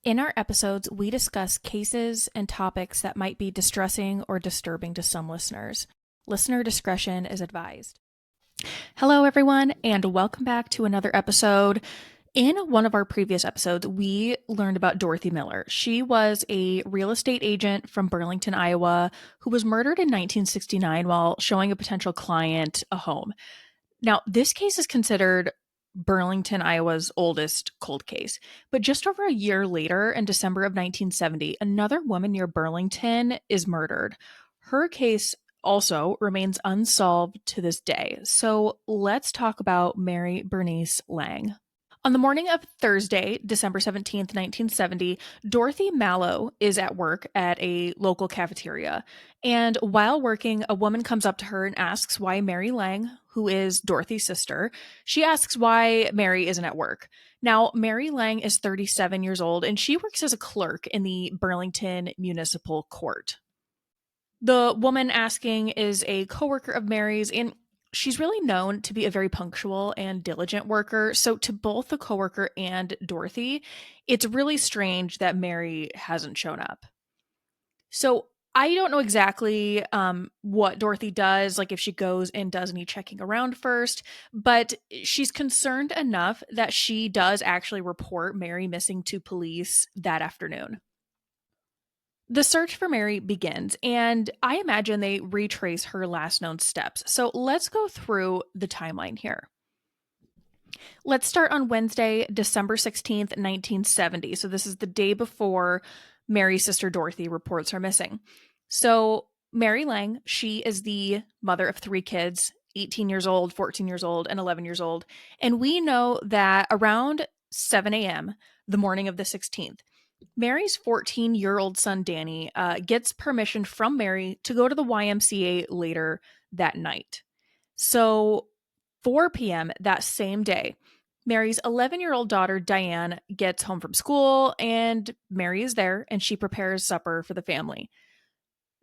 In our episodes, we discuss cases and topics that might be distressing or disturbing to some listeners. Listener discretion is advised. Hello, everyone, and welcome back to another episode. In one of our previous episodes, we learned about Dorothy Miller. She was a real estate agent from Burlington, Iowa, who was murdered in 1969 while showing a potential client a home. Now, this case is considered Burlington, Iowa's oldest cold case. But just over a year later, in December of 1970, another woman near Burlington is murdered. Her case also remains unsolved to this day. So let's talk about Mary Bernice Lange. On the morning of Thursday, December 17th, 1970, Dorothy Mallow is at work at a local cafeteria. And while working, a woman comes up to her and asks why Mary Lange, who is Dorothy's sister, she asks why Mary isn't at work. Now, Mary Lange is 37 years old, and she works as a clerk in the Burlington Municipal Court. The woman asking is a coworker of Mary's, and she's really known to be a very punctual and diligent worker. So to both the coworker and Dorothy, it's really strange that Mary hasn't shown up. So I don't know exactly what Dorothy does, like if she goes and does any checking around first, but she's concerned enough that she does actually report Mary missing to police that afternoon. The search for Mary begins, and I imagine they retrace her last known steps. So let's go through the timeline here. Let's start on Wednesday, December 16th, 1970. So this is the day before Mary's sister Dorothy reports her missing. So Mary Lange, she is the mother of three kids, 18 years old, 14 years old, and 11 years old. And we know that around 7 a.m., the morning of the 16th, Mary's 14-year-old son, Danny, gets permission from Mary to go to the YMCA later that night. So 4 p.m. that same day, Mary's 11-year-old daughter, Diane, gets home from school, and Mary is there, and she prepares supper for the family.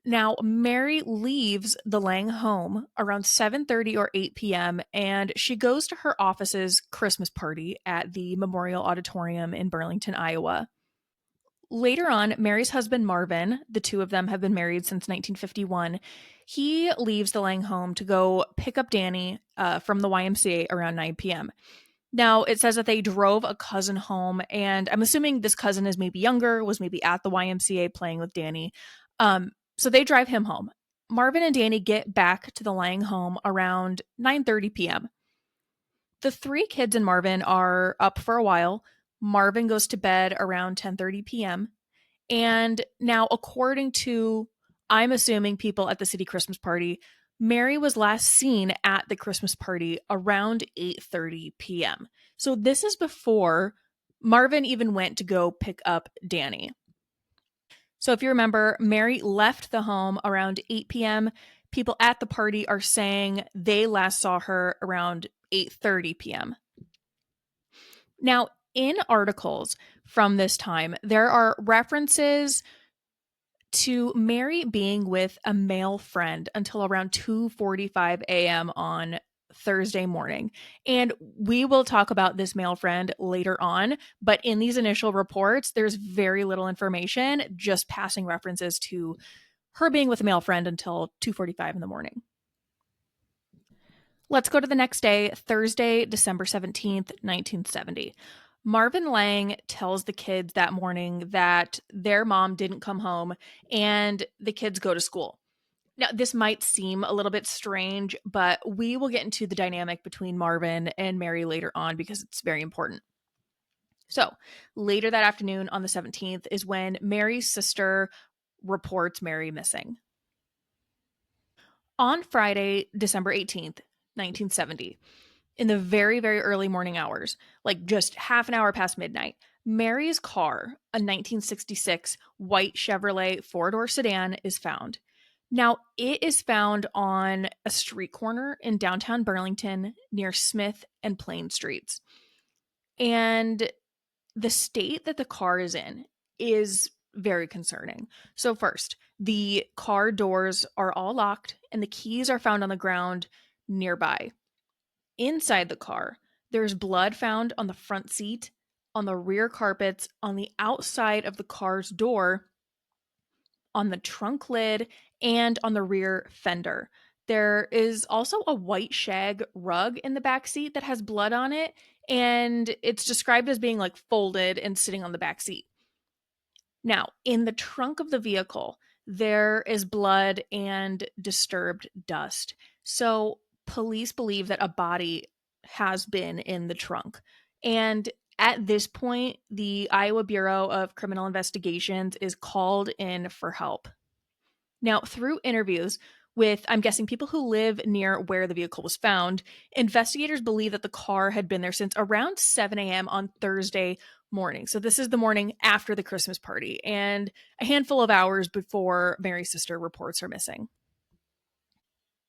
Now, Mary leaves the Lange home around 7:30 or 8 p.m., and she goes to her office's Christmas party at the Memorial Auditorium in Burlington, Iowa. Later on, Mary's husband Marvin, the two of them have been married since 1951, he leaves the Lange home to go pick up Danny from the YMCA around 9 p.m. Now, it says that they drove a cousin home, and I'm assuming this cousin is maybe younger, was maybe at the YMCA playing with Danny. So they drive him home. Marvin and Danny get back to the Lange home around 9:30 p.m. The three kids and Marvin are up for a while. Marvin goes to bed around 10:30 p.m. And now, according to, I'm assuming, people at the city Christmas party, Mary was last seen at the Christmas party around 8:30 p.m. So this is before Marvin even went to go pick up Danny. So if you remember, Mary left the home around 8 p.m. People at the party are saying they last saw her around 8:30 p.m. Now, in articles from this time, there are references to Mary being with a male friend until around 2:45 a.m. on Thursday morning. And we will talk about this male friend later on, but in these initial reports, there's very little information, just passing references to her being with a male friend until 2:45 in the morning. Let's go to the next day, Thursday, December 17th, 1970. Marvin Lange tells the kids that morning that their mom didn't come home and the kids go to school. Now, this might seem a little bit strange, but we will get into the dynamic between Marvin and Mary later on because it's very important. So, later that afternoon on the 17th is when Mary's sister reports Mary missing. On Friday, December 18th, 1970, in the very, very early morning hours, like just half an hour past midnight, Mary's car, a 1966 white Chevrolet four-door sedan, is found. Now, it is found on a street corner in downtown Burlington near Smith and Plain Streets. And the state that the car is in is very concerning. So, first, the car doors are all locked and the keys are found on the ground nearby. Inside the car, there's blood found on the front seat on the rear carpets, on the outside of the car's door, on the trunk lid, and on the rear fender. There is also a white shag rug in the back seat that has blood on it, and it's described as being like folded and sitting on the back seat. Now, in the trunk of the vehicle, there is blood and disturbed dust. So, police believe that a body has been in the trunk. And at this point, the Iowa Bureau of Criminal Investigations is called in for help. Now, through interviews with, I'm guessing, people who live near where the vehicle was found, investigators believe that the car had been there since around 7 a.m. on Thursday morning. So, this is the morning after the Christmas party and a handful of hours before Mary's sister reports her missing.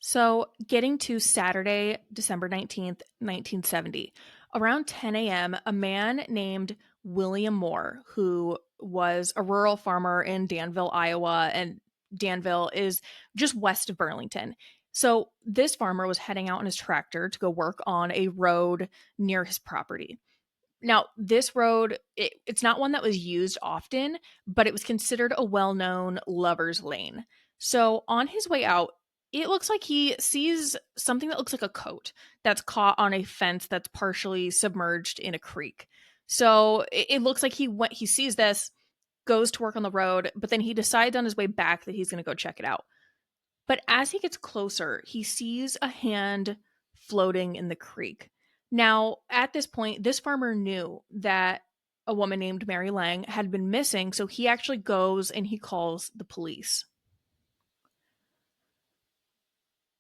So, getting to Saturday, December 19th, 1970, around 10 a.m., a man named William Moore, who was a rural farmer in Danville, Iowa, and Danville is just west of Burlington. So, this farmer was heading out on his tractor to go work on a road near his property. Now, this road, it's not one that was used often, but it was considered a well-known lover's lane. So on his way out, it looks like he sees something that looks like a coat that's caught on a fence that's partially submerged in a creek. So it looks like he sees this, goes to work on the road, but then he decides on his way back that he's going to go check it out. But as he gets closer, he sees a hand floating in the creek. Now, at this point, this farmer knew that a woman named Mary Lange had been missing, so he actually goes and he calls the police.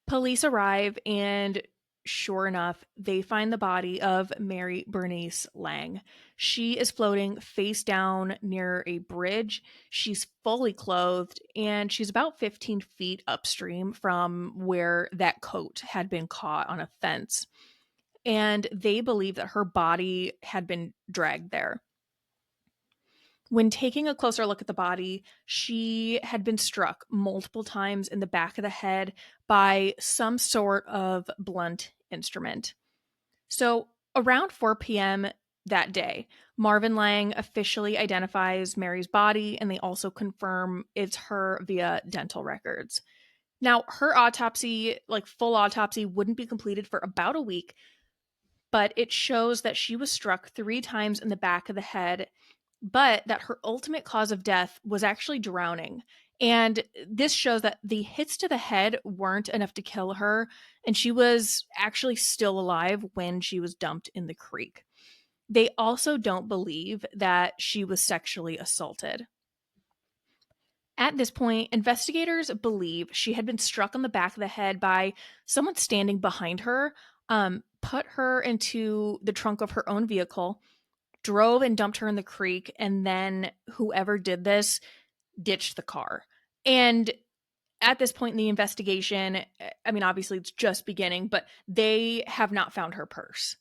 Police arrive, and sure enough, they find the body of Mary Bernice Lange. She is floating face down near a bridge. She's fully clothed, and she's about 15 feet upstream from where that coat had been caught on a fence. And they believe that her body had been dragged there. When taking a closer look at the body, she had been struck multiple times in the back of the head by some sort of blunt instrument. So, around 4 p.m. that day, Marvin Lang officially identifies Mary's body, and they also confirm it's her via dental records. Now, her autopsy, like full autopsy, wouldn't be completed for about a week, but it shows that she was struck 3 times in the back of the head, but that her ultimate cause of death was actually drowning. And this shows that the hits to the head weren't enough to kill her, and she was actually still alive when she was dumped in the creek. They also don't believe that she was sexually assaulted. At this point, investigators believe she had been struck on the back of the head by someone standing behind her, put her into the trunk of her own vehicle, drove and dumped her in the creek, and then whoever did this ditched the car. And at this point in the investigation, I mean, obviously it's just beginning, but they have not found her purse.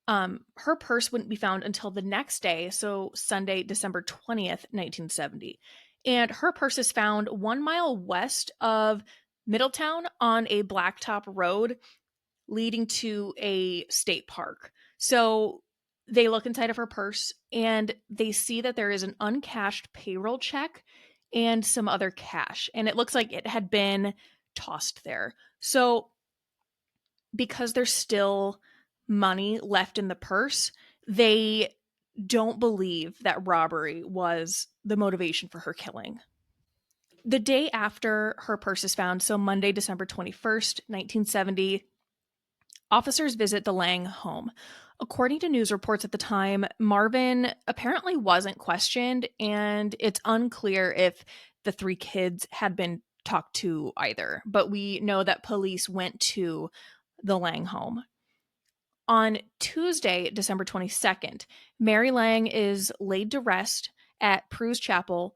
Her purse wouldn't be found until the next day, so Sunday, December 20th, 1970. And her purse is found 1 mile west of Middletown on a blacktop road leading to a state park. So they look inside of her purse and they see that there is an uncashed payroll check and some other cash. And it looks like it had been tossed there. So because there's still money left in the purse, they don't believe that robbery was the motivation for her killing. The day after her purse is found, so Monday, December 21st, 1970, officers visit the Lange home. According to news reports at the time, Marvin apparently wasn't questioned, and it's unclear if the 3 kids had been talked to either. But we know that police went to the Lange home. On Tuesday, December 22nd, Mary Lange is laid to rest at Prue's Chapel.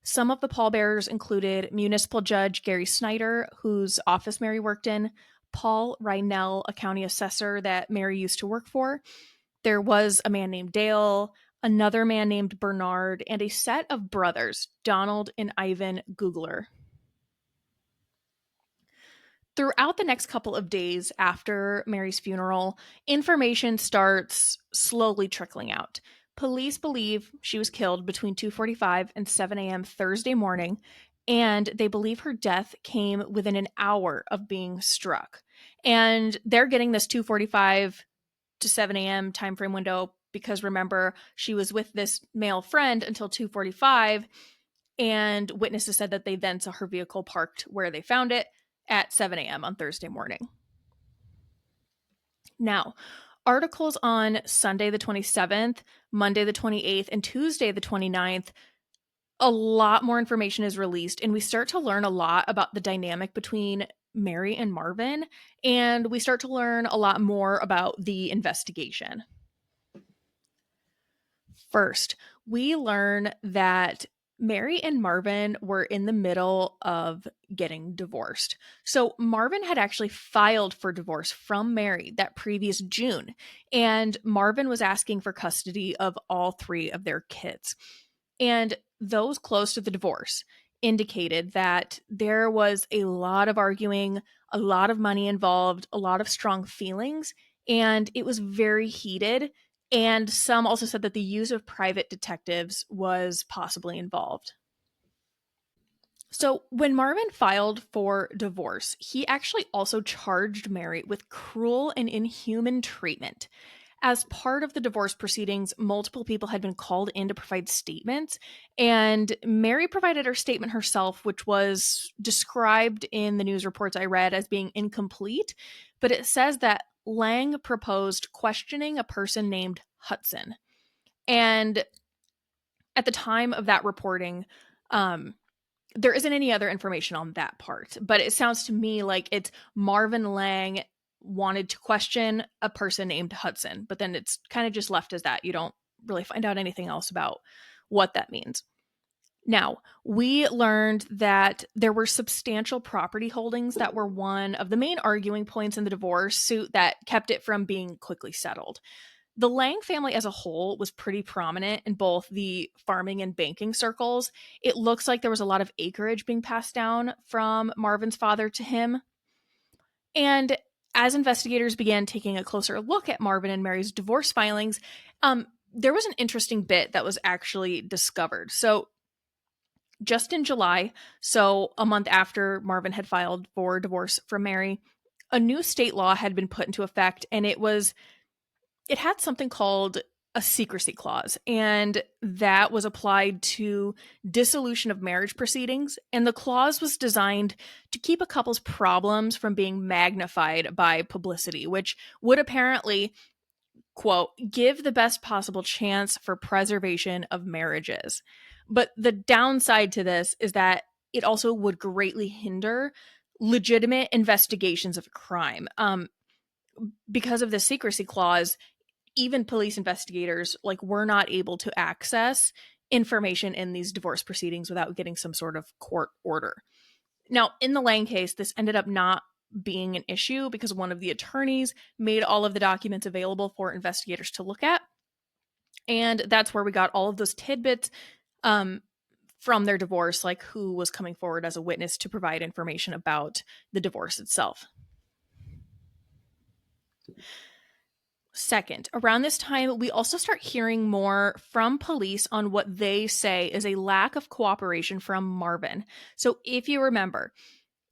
Some of the pallbearers included Municipal Judge Gary Snyder, whose office Mary worked in, Paul Reinell, a county assessor that Mary used to work for. There was a man named Dale, another man named Bernard, and a set of brothers, Donald and Ivan Googler. Throughout the next couple of days after Mary's funeral, information starts slowly trickling out. Police believe she was killed between 2:45 and 7 a.m. Thursday morning, and they believe her death came within an hour of being struck. And they're getting this 2:45 to 7 a.m. time frame window because remember, she was with this male friend until 2:45, and witnesses said that they then saw her vehicle parked where they found it at 7 a.m. on Thursday morning. Now, articles on Sunday the 27th, Monday the 28th, and Tuesday the 29th, a lot more information is released, and we start to learn a lot about the dynamic between Mary and Marvin, and we start to learn a lot more about the investigation. First, we learn that Mary and Marvin were in the middle of getting divorced. So Marvin had actually filed for divorce from Mary that previous June, and Marvin was asking for custody of all three of their kids. And those close to the divorce indicated that there was a lot of arguing, a lot of money involved, a lot of strong feelings, and it was very heated. And some also said that the use of private detectives was possibly involved. So, when Marvin filed for divorce, he actually also charged Mary with cruel and inhuman treatment. As part of the divorce proceedings, multiple people had been called in to provide statements, and Mary provided her statement herself, which was described in the news reports I read as being incomplete. But it says that Lange proposed questioning a person named Hudson. And at the time of that reporting, there isn't any other information on that part, but it sounds to me like it's Marvin Lange wanted to question a person named Hudson, but then it's kind of just left as that. You don't really find out anything else about what that means. Now, we learned that there were substantial property holdings that were one of the main arguing points in the divorce suit that kept it from being quickly settled. The Lange family as a whole was pretty prominent in both the farming and banking circles. It looks like there was a lot of acreage being passed down from Marvin's father to him. And as investigators began taking a closer look at Marvin and Mary's divorce filings, there was an interesting bit that was actually discovered. So, just in July, so a month after Marvin had filed for divorce from Mary, a new state law had been put into effect, and it had something called a secrecy clause, and that was applied to dissolution of marriage proceedings. And the clause was designed to keep a couple's problems from being magnified by publicity, which would apparently, quote, give the best possible chance for preservation of marriages. But the downside to this is that it also would greatly hinder legitimate investigations of a crime. Because of the secrecy clause, even police investigators were not able to access information in these divorce proceedings without getting some sort of court order. Now, in the Lange case, this ended up not being an issue because one of the attorneys made all of the documents available for investigators to look at. And that's where we got all of those tidbits from their divorce, like who was coming forward as a witness to provide information about the divorce itself. Second, around this time, we also start hearing more from police on what they say is a lack of cooperation from Marvin. So if you remember,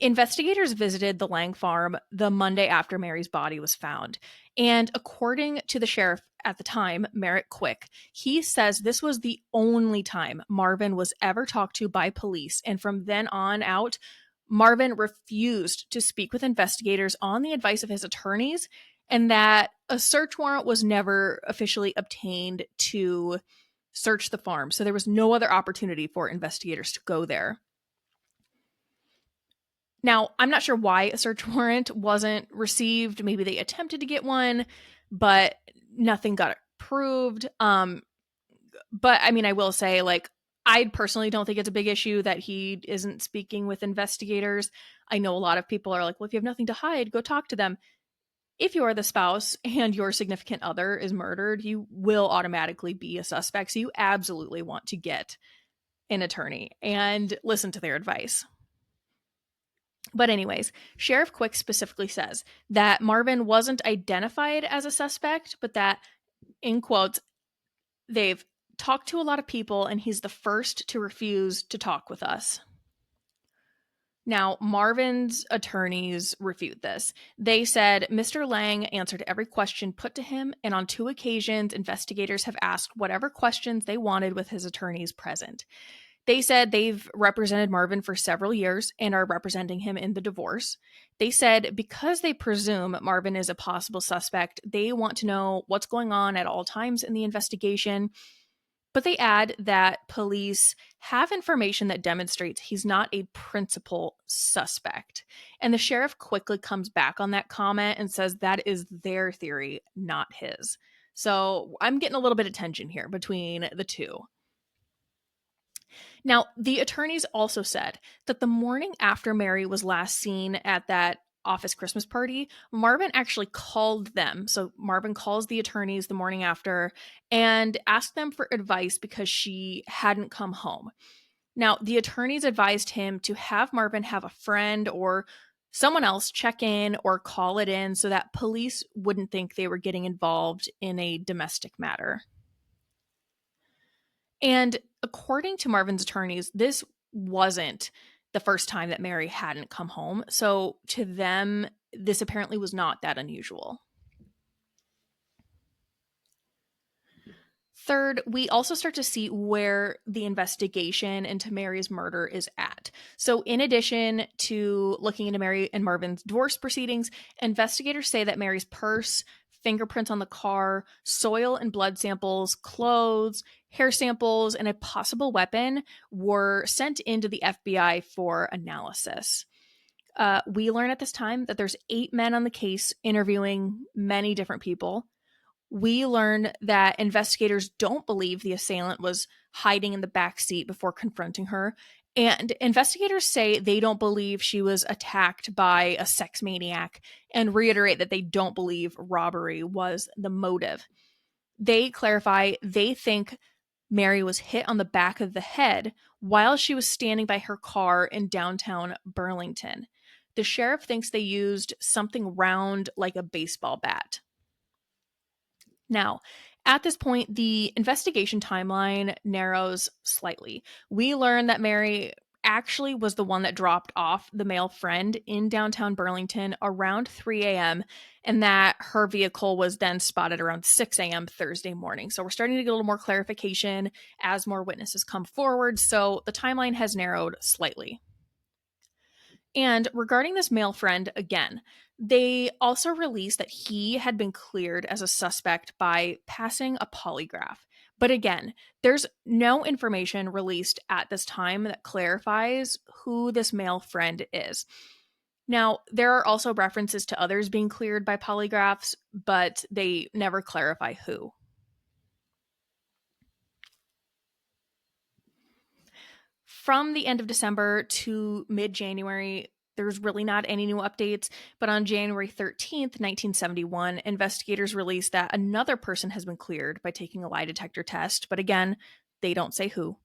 investigators visited the Lange farm the Monday after Mary's body was found. And according to the sheriff at the time, Merritt Quick, he says this was the only time Marvin was ever talked to by police. And from then on out, Marvin refused to speak with investigators on the advice of his attorneys, and that a search warrant was never officially obtained to search the farm. So there was no other opportunity for investigators to go there. Now, I'm not sure why a search warrant wasn't received. Maybe they attempted to get one, but nothing got approved. But I mean, I will say, I personally don't think it's a big issue that he isn't speaking with investigators. I know a lot of people are like, well, if you have nothing to hide, go talk to them. If you are the spouse and your significant other is murdered, you will automatically be a suspect. So you absolutely want to get an attorney and listen to their advice. But anyways, Sheriff Quick specifically says that Marvin wasn't identified as a suspect, but that, in quotes, They've talked to a lot of people, and he's the first to refuse to talk with us. Now, Marvin's attorneys refute this. They said Mr. Lange answered every question put to him, and on 2 occasions, investigators have asked whatever questions they wanted with his attorneys present. They said they've represented Marvin for several years and are representing him in the divorce. They said because they presume Marvin is a possible suspect, they want to know what's going on at all times in the investigation. But they add that police have information that demonstrates he's not a principal suspect. And the sheriff quickly comes back on that comment and says that is their theory, not his. So I'm getting a little bit of tension here between the two. Now, the attorneys also said that the morning after Mary was last seen at that office Christmas party, Marvin actually called them. So Marvin calls the attorneys the morning after and asked them for advice because she hadn't come home. Now, the attorneys advised him to have Marvin have a friend or someone else check in or call it in so that police wouldn't think they were getting involved in a domestic matter. And according to Marvin's attorneys, this wasn't the first time that Mary hadn't come home. So to them, this apparently was not that unusual. Third, we also start to see where the investigation into Mary's murder is at. So, in addition to looking into Mary and Marvin's divorce proceedings, investigators say that Mary's purse, fingerprints on the car, soil and blood samples, clothes, hair samples, and a possible weapon were sent into the FBI for analysis. We learn at this time that there's 8 men on the case interviewing many different people. We learn that investigators don't believe the assailant was hiding in the back seat before confronting her. And investigators say they don't believe she was attacked by a sex maniac and reiterate that they don't believe robbery was the motive. They clarify they think Mary was hit on the back of the head while she was standing by her car in downtown Burlington. The sheriff thinks they used something round like a baseball bat. Now, at this point, the investigation timeline narrows slightly. We learn that Mary actually was the one that dropped off the male friend in downtown Burlington around 3 a.m., and that her vehicle was then spotted around 6 a.m. Thursday morning. So we're starting to get a little more clarification as more witnesses come forward. So the timeline has narrowed slightly. And regarding this male friend, again, they also released that he had been cleared as a suspect by passing a polygraph. But again, there's no information released at this time that clarifies who this male friend is. Now, there are also references to others being cleared by polygraphs, but they never clarify who. From the end of December to mid-January, there's really not any new updates, but on January 13th, 1971, investigators released that another person has been cleared by taking a lie detector test, but again, they don't say who.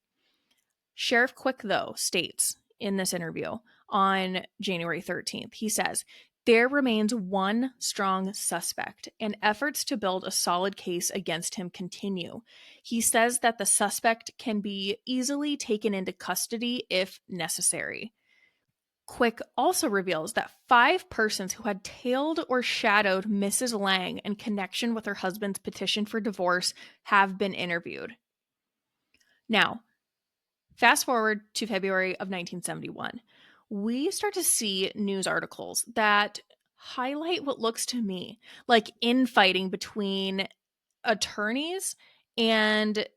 Sheriff Quick, though, states in this interview on January 13th, he says, there remains one strong suspect, and efforts to build a solid case against him continue. He says that the suspect can be easily taken into custody if necessary. Quick also reveals that 5 persons who had tailed or shadowed Mrs. Lange in connection with her husband's petition for divorce have been interviewed. Now, fast forward to February of 1971. We start to see news articles that highlight what looks to me like infighting between attorneys and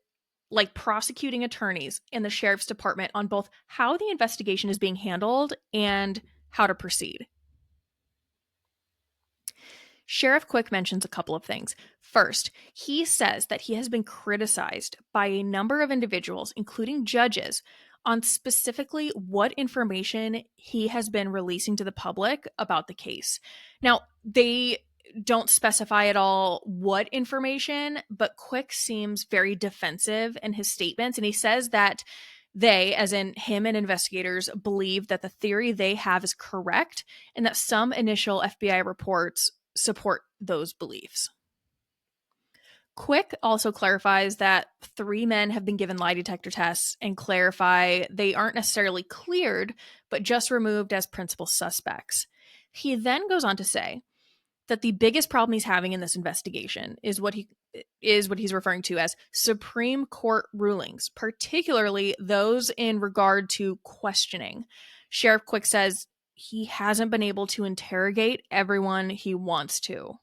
like prosecuting attorneys in the sheriff's department on both how the investigation is being handled and how to proceed. Sheriff Quick mentions a couple of things. First, he says that he has been criticized by a number of individuals, including judges, on specifically what information he has been releasing to the public about the case. Now, they don't specify at all what information, but Quick seems very defensive in his statements, and he says that they, as in him and investigators, believe that the theory they have is correct and that some initial FBI reports support those beliefs. Quick also clarifies that 3 men have been given lie detector tests and clarify they aren't necessarily cleared, but just removed as principal suspects. He then goes on to say that the biggest problem he's having in this investigation is what he's referring to as Supreme Court rulings, particularly those in regard to questioning. Sheriff Quick says he hasn't been able to interrogate everyone he wants to.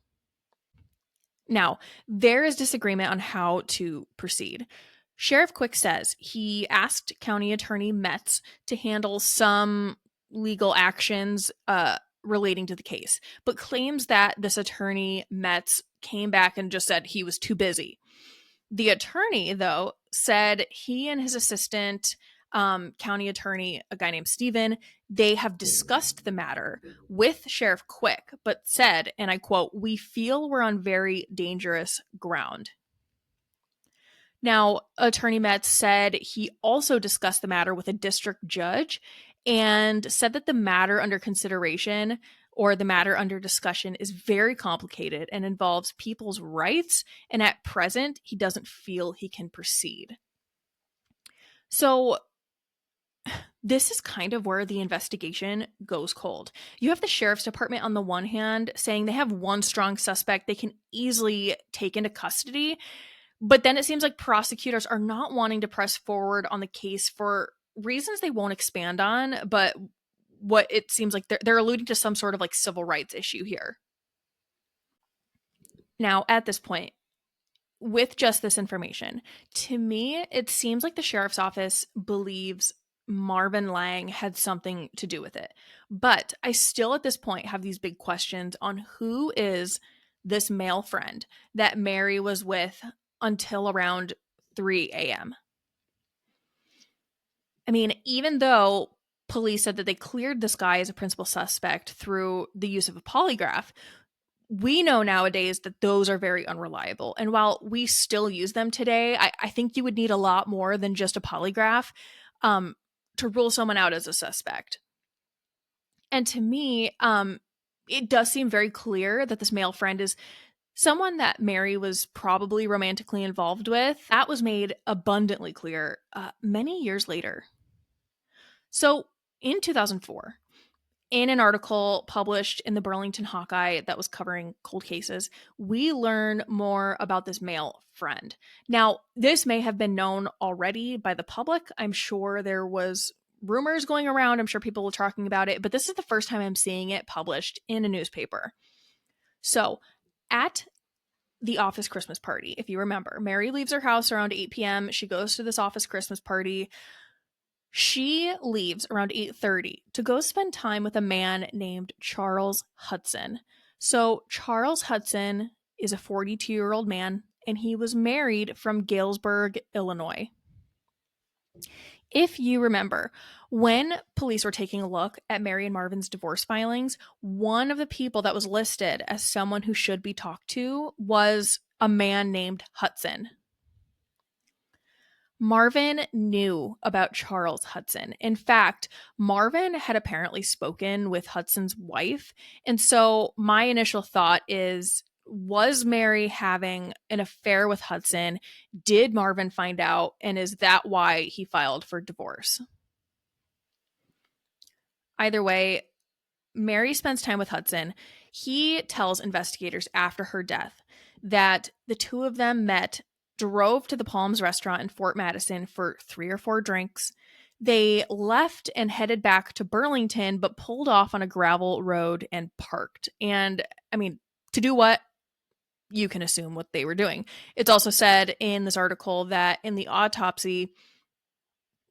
Now, there is disagreement on how to proceed. Sheriff Quick says he asked County Attorney Metz to handle some legal actions relating to the case, but claims that this attorney Metz came back and just said he was too busy. The attorney, though, said he and his assistant, county attorney, a guy named Steven, they have discussed the matter with Sheriff Quick, but said, and I quote, "We feel we're on very dangerous ground." Now, Attorney Metz said he also discussed the matter with a district judge and said that the matter under consideration or the matter under discussion is very complicated and involves people's rights, and at present, he doesn't feel he can proceed. So this is kind of where the investigation goes cold. You have the sheriff's department on the one hand saying they have one strong suspect they can easily take into custody, but then it seems like prosecutors are not wanting to press forward on the case for reasons they won't expand on, but what it seems like they're alluding to some sort of like civil rights issue here. Now, at this point, with just this information, to me, it seems like the sheriff's office believes Marvin Lange had something to do with it. But I still, at this point, have these big questions on who is this male friend that Mary was with until around 3 a.m. I mean, even though police said that they cleared this guy as a principal suspect through the use of a polygraph, we know nowadays that those are very unreliable. And while we still use them today, I think you would need a lot more than just a polygraph to rule someone out as a suspect. And to me, it does seem very clear that this male friend is someone that Mary was probably romantically involved with. That was made abundantly clear many years later. So in 2004, in an article published in the Burlington Hawk Eye that was covering cold cases, we learn more about this male friend. Now, this may have been known already by the public. I'm sure there was rumors going around. I'm sure people were talking about it, but this is the first time I'm seeing it published in a newspaper. So, at the office Christmas party, if you remember, Mary leaves her house around 8 p.m. She goes to this office Christmas party. She leaves around 8:30 to go spend time with a man named Charles Hudson. So Charles Hudson is a 42-year-old man, and he was married from Galesburg, Illinois. If you remember, when police were taking a look at Mary and Marvin's divorce filings, one of the people that was listed as someone who should be talked to was a man named Hudson. Marvin knew about Charles Hudson. In fact, Marvin had apparently spoken with Hudson's wife. And so my initial thought is, was Mary having an affair with Hudson? Did Marvin find out? And is that why he filed for divorce? Either way, Mary spends time with Hudson. He tells investigators after her death that the two of them met, drove to the Palms restaurant in Fort Madison for 3 or 4 drinks. They left and headed back to Burlington, but pulled off on a gravel road and parked. And I mean, to do what? You can assume what they were doing. It's also said in this article that in the autopsy,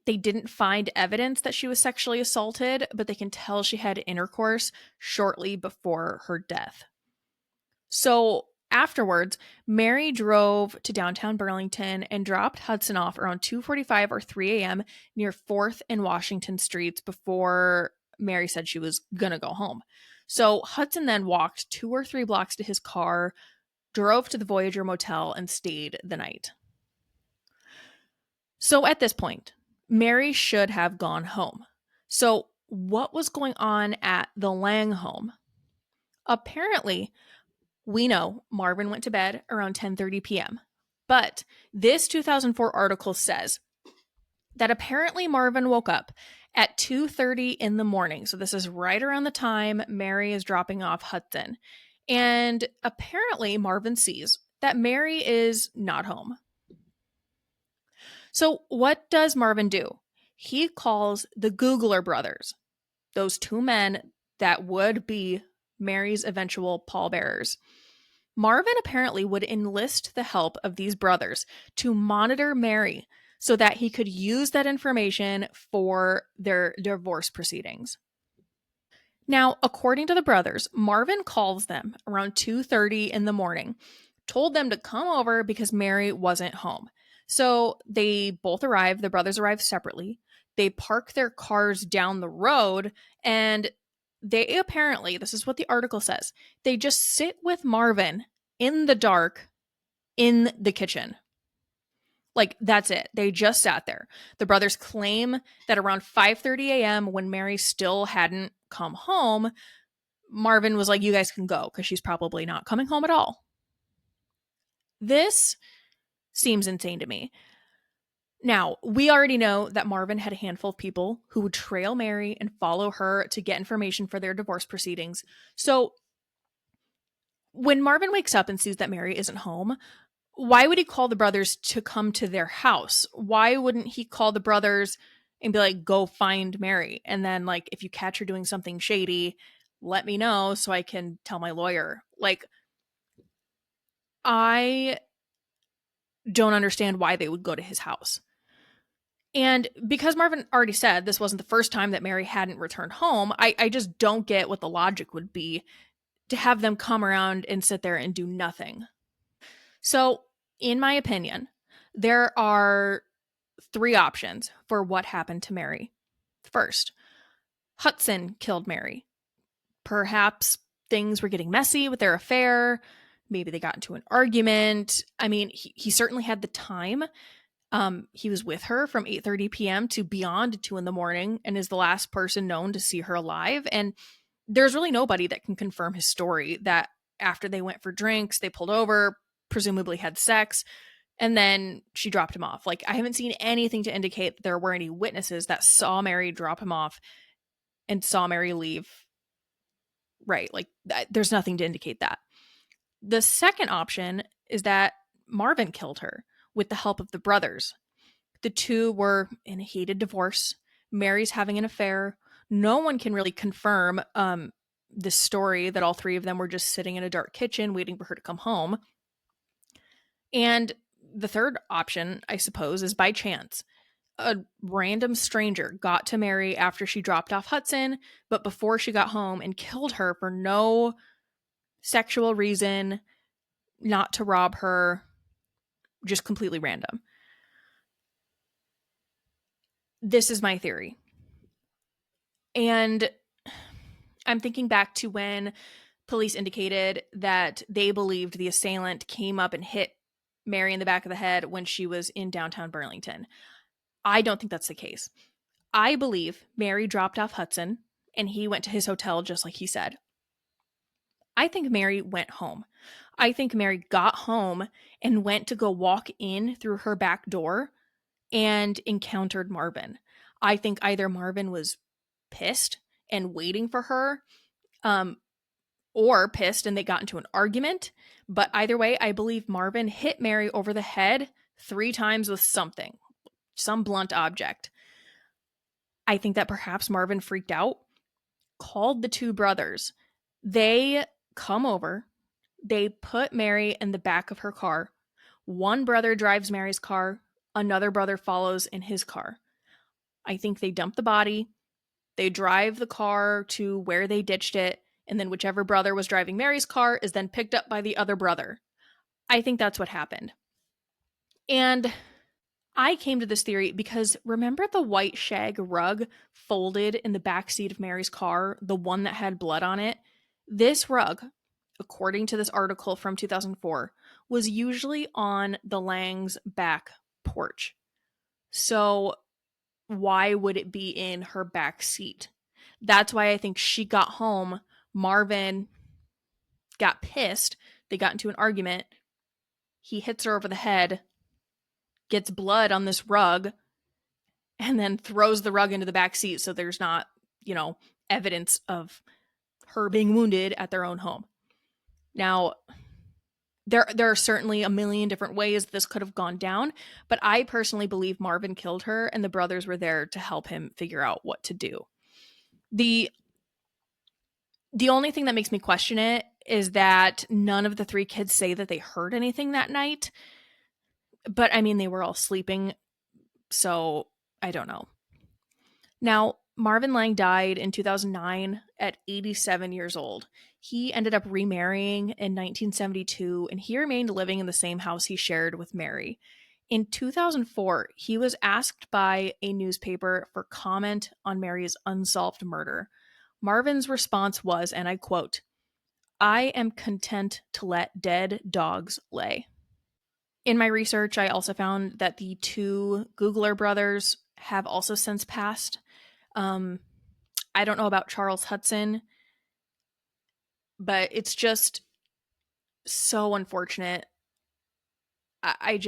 they didn't find evidence that she was sexually assaulted, but they can tell she had intercourse shortly before her death. So afterwards, Mary drove to downtown Burlington and dropped Hudson off around 2:45 or 3 a.m. near 4th and Washington Streets before Mary said she was going to go home. So Hudson then walked 2 or 3 blocks to his car, drove to the Voyager Motel, and stayed the night. So at this point, Mary should have gone home. So what was going on at the Lange home? Apparently, we know Marvin went to bed around 10:30 p.m. But this 2004 article says that apparently Marvin woke up at 2:30 in the morning. So this is right around the time Mary is dropping off Hudson. And apparently Marvin sees that Mary is not home. So what does Marvin do? He calls the Googler brothers, those two men that would be Mary's eventual pallbearers. Marvin apparently would enlist the help of these brothers to monitor Mary so that he could use that information for their divorce proceedings. Now, according to the brothers, Marvin calls them around 2:30 in the morning, told them to come over because Mary wasn't home. So they both arrive, the brothers arrive separately. They park their cars down the road, and they apparently, this is what the article says, they just sit with Marvin in the dark in the kitchen. Like, that's it. They just sat there. The brothers claim that around 5:30 a.m., when Mary still hadn't come home, Marvin was like, you guys can go because she's probably not coming home at all. This seems insane to me. Now, we already know that Marvin had a handful of people who would trail Mary and follow her to get information for their divorce proceedings. So when Marvin wakes up and sees that Mary isn't home, why would he call the brothers to come to their house? Why wouldn't he call the brothers and be like, go find Mary? And then, like, if you catch her doing something shady, let me know so I can tell my lawyer. Like, I don't understand why they would go to his house. And because Marvin already said this wasn't the first time that Mary hadn't returned home, I just don't get what the logic would be to have them come around and sit there and do nothing. So, in my opinion, there are three options for what happened to Mary. First, Hudson killed Mary. Perhaps things were getting messy with their affair. Maybe they got into an argument. I mean, he certainly had the time. He was with her from 8:30 p.m. to beyond 2 in the morning and is the last person known to see her alive. And there's really nobody that can confirm his story that after they went for drinks, they pulled over, presumably had sex, and then she dropped him off. Like, I haven't seen anything to indicate that there were any witnesses that saw Mary drop him off and saw Mary leave. Right. Like, there's nothing to indicate that. The second option is that Marvin killed her with the help of the brothers. The two were in a heated divorce. Mary's having an affair. No one can really confirm this story that all three of them were just sitting in a dark kitchen waiting for her to come home. And the third option, I suppose, is by chance. A random stranger got to Mary after she dropped off Hudson, but before she got home, and killed her for no sexual reason, not to rob her, just completely random. This is my theory. And I'm thinking back to when police indicated that they believed the assailant came up and hit Mary in the back of the head when she was in downtown Burlington. I don't think that's the case. I believe Mary dropped off Hudson and he went to his hotel just like he said. I think Mary went home. I think Mary got home and went to go walk in through her back door and encountered Marvin. I think either Marvin was pissed and waiting for her, or pissed and they got into an argument. But either way, I believe Marvin hit Mary over the head 3 times with something, some blunt object. I think that perhaps Marvin freaked out, called the two brothers. They come over. They put Mary in the back of her car. One brother drives Mary's car. Another brother follows in his car. I think they dump the body. They drive the car to where they ditched it. And then whichever brother was driving Mary's car is then picked up by the other brother. I think that's what happened. And I came to this theory because remember the white shag rug folded in the back seat of Mary's car, the one that had blood on it? This rug, according to this article from 2004, was usually on the Lange's back porch. So why would it be in her back seat? That's why I think she got home. Marvin got pissed. They got into an argument. he hits her over the head, gets blood on this rug, and then throws the rug into the back seat so there's not, evidence of her being wounded at their own home. Now, there are certainly a million different ways this could have gone down, but I personally believe Marvin killed her and the brothers were there to help him figure out what to do. The only thing that makes me question it is that none of the three kids say that they heard anything that night. But I mean, they were all sleeping, so I don't know. Now, Marvin Lange died in 2009 at 87 years old. He ended up remarrying in 1972, and he remained living in the same house he shared with Mary. In 2004, he was asked by a newspaper for comment on Mary's unsolved murder. Marvin's response was, and I quote, "I am content to let dead dogs lay." In my research, I also found that the two Googler brothers have also since passed. I don't know about Charles Hudson, but it's just so unfortunate. I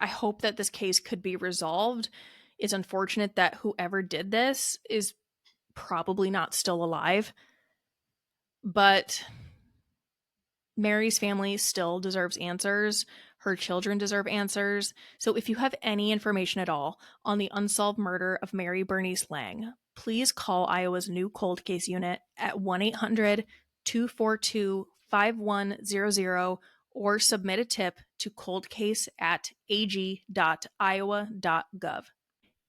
hope that this case could be resolved. It's unfortunate that whoever did this is probably not still alive, but Mary's family still deserves answers. Her children deserve answers. So if you have any information at all on the unsolved murder of Mary Bernice Lange, please call Iowa's new cold case unit at 1-800-242-5100 or submit a tip to coldcase@ag.iowa.gov.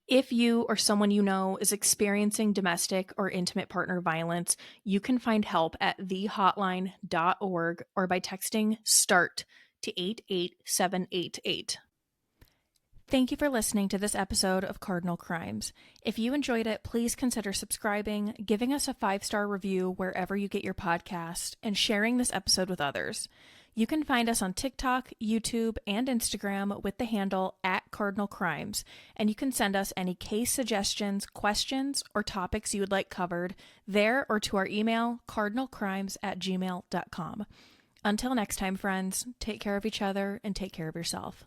If you or someone you know is experiencing domestic or intimate partner violence, you can find help at thehotline.org or by texting START to 88788. Thank you for listening to this episode of Cardinal Crimes. If you enjoyed it, please consider subscribing, giving us a 5-star review wherever you get your podcast, and sharing this episode with others. You can find us on TikTok, YouTube, and Instagram with the handle @CardinalCrimes, and you can send us any case suggestions, questions, or topics you would like covered there or to our email, cardinalcrimes@gmail.com. Until next time, friends, take care of each other and take care of yourself.